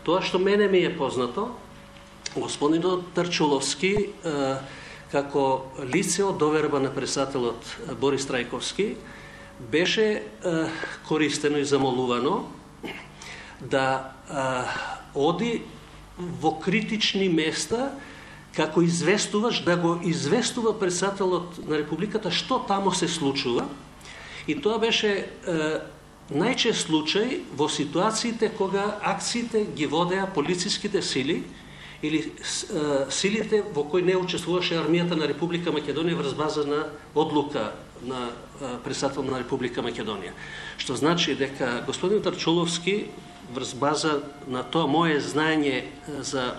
тоа што мене ми е познато, господинот Тарчуловски, како лице од доверба на председателот Борис Трајковски, беше користено и замолувано да оди во критични места, како известуваш, да го известува председателот на Републиката што тамо се случува. И тоа беше најчест случај во ситуациите кога акциите ги водеа полициските сили или силите во кои не учествуваше армијата на Република Македонија врз база на одлука на председател на Република Македонија. Што значи дека господин Тарчуловски врз база на тоа мое знаење за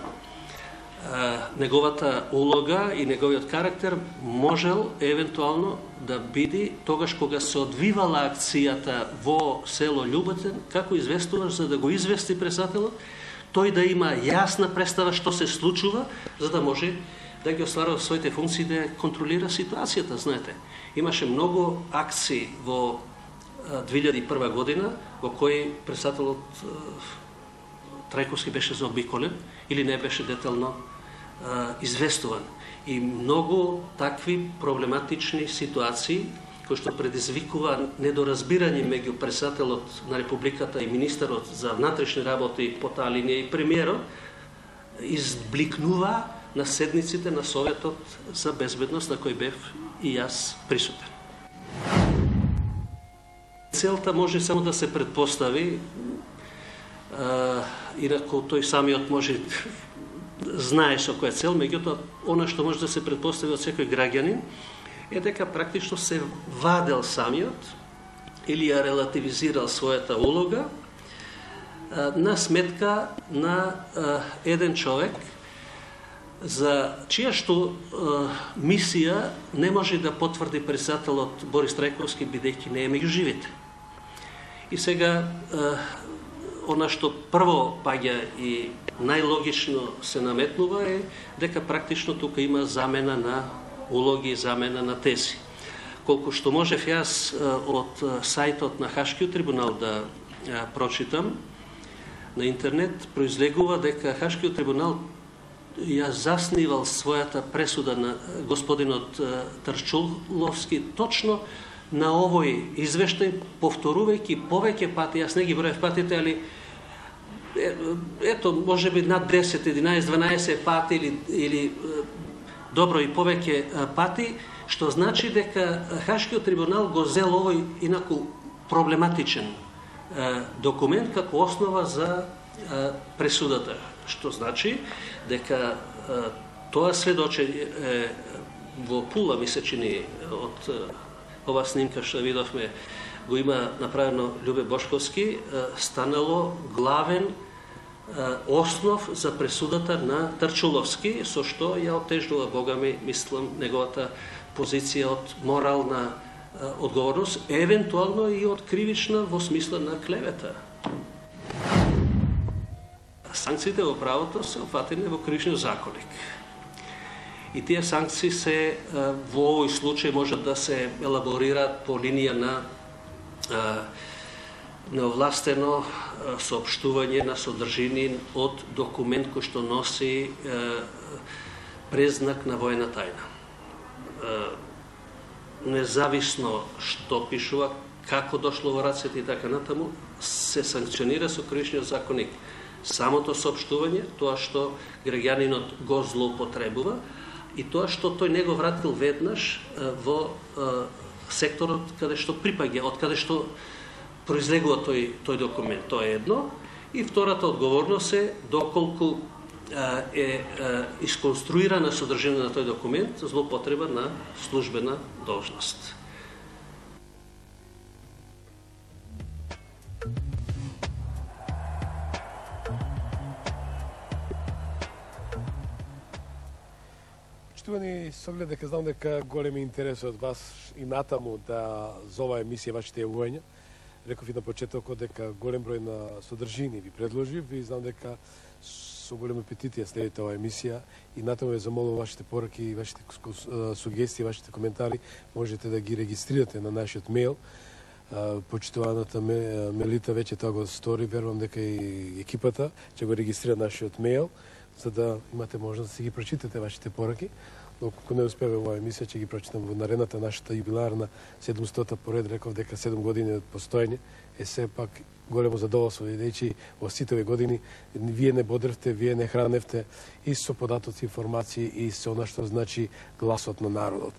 неговата улога и неговиот карактер можел евентуално да биде тогаш кога се одвивала акцијата во село Љубатин, како известуваш за да го извести председателот, тој да има јасна представа што се случува, за да може да ги остварува своите функции да контролира ситуацијата, знаете. Имаше многу акции во 2001 година во кои председателот Трајковски беше заобиколен или не беше детално известуван. И многу такви проблематични ситуации кои што предизвикува недоразбирање меѓу председателот на Републиката и министерот за внатрешни работи по таа линија и премиерот избликнува на седниците на Советот за безбедност на кој бев и јас присутен. Целта може само да се предпостави, инаку тој самиот може знае со која цел, меѓутоа она што може да се предпостави од секој граѓанин е дека практично се вадел самиот или ја релативизирал својата улога на сметка на еден човек за чија што мисија не може да потврди председателот Борис Трајковски бидејќи не е меѓу живите. И сега она што прво паѓа и најлогично се наметнува е дека практично тука има замена на улоги и замена на тези. Колку што можев јас од сајтот на Хашкиот трибунал да прочитам на интернет, произлегува дека Хашкиот трибунал ја заснивал својата пресуда на господинот Тарчуловски точно на овој извештај, повторувајќи повеќе пати, јас не ги броев патите, али ето, може би над 10, 11, 12 пати или добро и повеќе пати, што значи дека Хашкиот трибунал го зел овој инаку проблематичен документ како основа за пресудата. Што значи дека тоа сведочење во Пула, ми се чини, од ова снимка што видовме, го има направено Љубе Бошковски, станало главен основ за пресудата на Тарчуловски, со што ја отежнува, Бога ми, мислам, неговата позиција од морална одговорност, евентуално и од кривична во смисла на клевета. Санкциите во правото се опфатени во кривичниот законник. И тие санкции се во овој случај можат да се елаборираат по линија на неовластено соопштување на содржини од документ кој што носи презнак на воена тајна. Независно што пишува, како дошло во рацете и така натаму, се санкционира со кривичниот законник самото соопштување, тоа што граѓанинот го злоупотребува и тоа што тој не го вратил веднаш во секторот каде што припаѓа, од каде што произлегува тој документ. Тоа е едно. И втората одговорност е доколку е исконструирана содржина на тој документ злоупотреба на службена должност. Штувани, со оглед дека знам дека голем интерес од вас и натаму да за оваа емисија вашите јавувања. Реков и на почетокот дека голем број на содржини ви предложив и знам дека со голем апетит ја следите оваа емисија и натаму ја замолувам вашите пораки, вашите сугестии, вашите коментари можете да ги регистрирате на нашиот мејл почитуваната Мелита веќе тоа го стори, верувам дека и екипата ќе го регистрира нашиот мејл, за да имате можност да си ги прочитате вашите пораки. Но ако не успева оваа емисија, ќе ги прочитам во наредната нашата юбиларна 700-та поред, реков дека 7 години од постоење е сепак големо задоволство, бидејќи во сите овие години вие не бодревте, вие не храневте и со податоци, информации и со она што значи гласот на народот.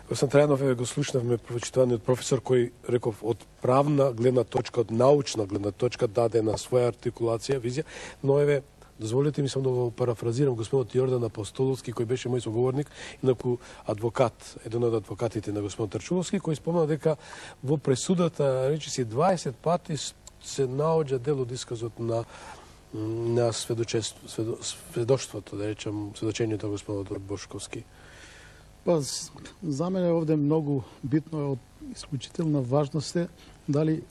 Господин Трајанов, го слушнавме почитуваниот професор кој реков од правна гледна точка, од научна гледна точка даде на своја артикулација, визија, но еве дозволете ми само да го парафразирам господинот Јордан Апостоловски, кој беше мој соговорник, инаку адвокат, еден од адвокатите на господин Тарчуловски, кој спомна дека во пресудата, речиси 20 пати се наоѓа дел од исказот на сведоштвото, да речам, сведочењето на господинот Бошковски. Па, за мене овде многу битно е од исклучителна важност е дали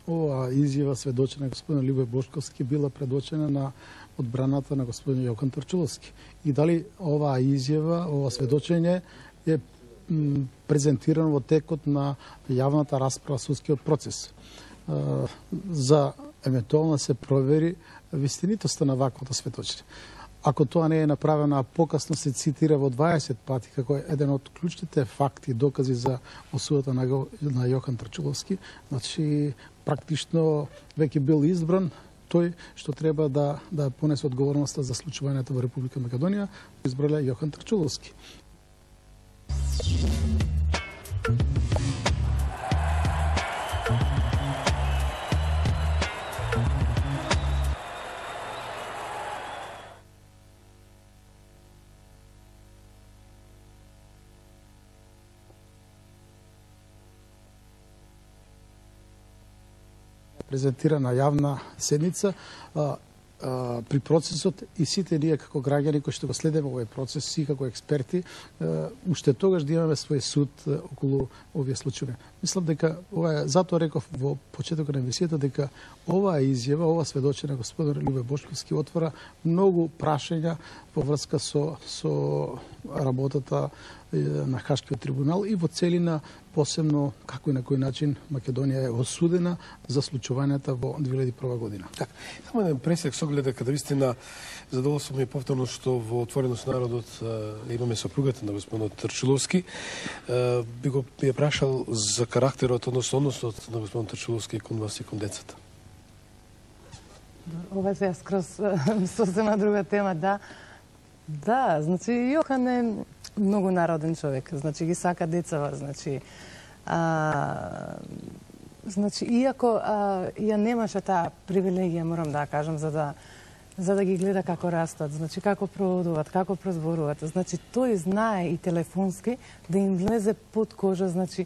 оваа изјава сведочена господин Любој Бошковски била предочена на одбраната на господин Јокан Тарчуловски и дали оваа изјава, ова сведочење е презентирано во текот на јавната расправа, судскиот процес. За евентуално се провери вистинитоста на ваквото сведочење. Ако тоа не е направено, а покасно се цитира во 20 пати како еден од клучните факти и докази за осудата на Јохан Тарчуловски, значи практично веќе бил избран тој што треба да понесе одговорноста за случувањето во Република Македонија, избрале Јохан Тарчуловски. Презентирана јавна седница при процесот и сите ние како граѓани кои што го следиме овој процес и како експерти, уште тогаш да имаме свој суд околу овие случаи. Мислам дека ова е, затоа реков во почетокот на емисијата дека оваа изјава, ова сведочење на господин Любој Бошковски отвора многу прашања во врска со работата на Хашкиот трибунал и во целина посебно како и на кој начин Македонија е осудена за случувањата во 2001 година. Така, само еден пресек со оглед дека вистина задоволство ми е повторно што во Отвореност народот имаме сопругата на господинот Тарчуловски. Би ја прашал за карактерот, односно односот на господин Тарчуловски кон вас и кон децата. Ова е скроз сосема друга тема, да. Да, значи Јохан е многу народен човек, значи ги сака децава, значи иако ја немаше таа привилегија, морам да кажам, за да ги гледа како растат, значи како проводуваат, како прозборуваат, значи тој знае и телефонски да им влезе под кожа, значи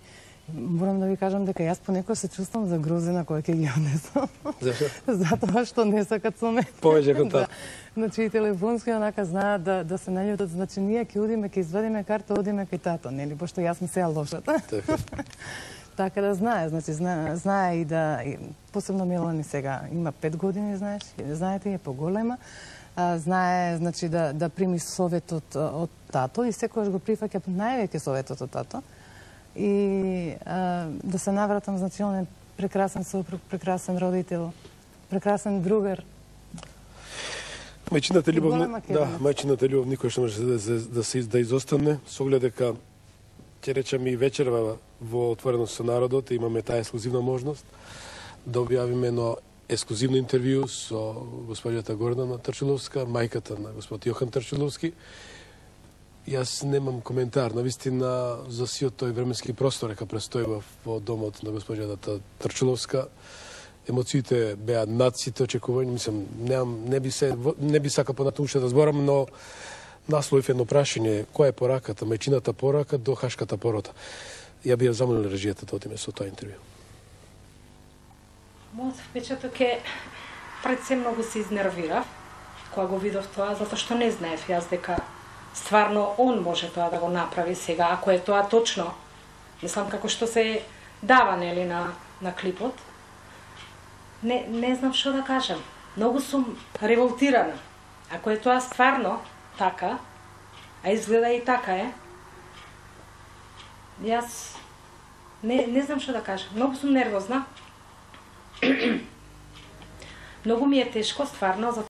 морам да ви кажам дека јас понекогаш се чувствам загрозена кога ќе ги однесам. Зашто? Затоа што не сакат со мене. Повеќе контакт. Да. Значи и телефонски онака знаат да се наљутат, значи ние ќе одиме, ќе извадиме карта, одиме кај тато, нели, пошто јас ми се лошата. Така да знае, значи знае и да посебно Мелани сега има 5 години, знаеш, знаете, е поголема. Знае, значи да прими советот од тато и секогаш го прифаќа највеќе советот од тато. И да се навратам, значи он е прекрасен сопруг, прекрасен родител, прекрасен другар. Мајчината љубов, никош не може да изостане, со оглед дека ќе речам и вечерва во Отвореност со народот имаме таа ексклузивна можност да објавиме едно ексклузивно интервју со госпоѓата Гордана Тарчуловска, мајката на господ Јохан Тарчуловски. Јас немам коментар, навистина за сиот тој временски простор дека престојува во домот на госпоѓата Тарчуловска. Емоциите беа над сите очекувања, мислам, не би сакал понатаму уште да зборам, но насловив едно прашање, која е пораката, мајчината порака до хашката порота. Ја би ја замолил режијата да одиме со тоа интервју. Мојот впечаток е, пред се многу се изнервирав кога го видов тоа, затоа што не знаев јас дека стварно он може тоа да го направи сега, ако е тоа точно. Мислам како што се дава, нели, на клипот. Не знам што да кажам. Многу сум револтирана. Ако е тоа стварно така, а изгледа и така е, јас Не знам што да кажам. Многу сум нервозна. Многу ми е тешко, стварно,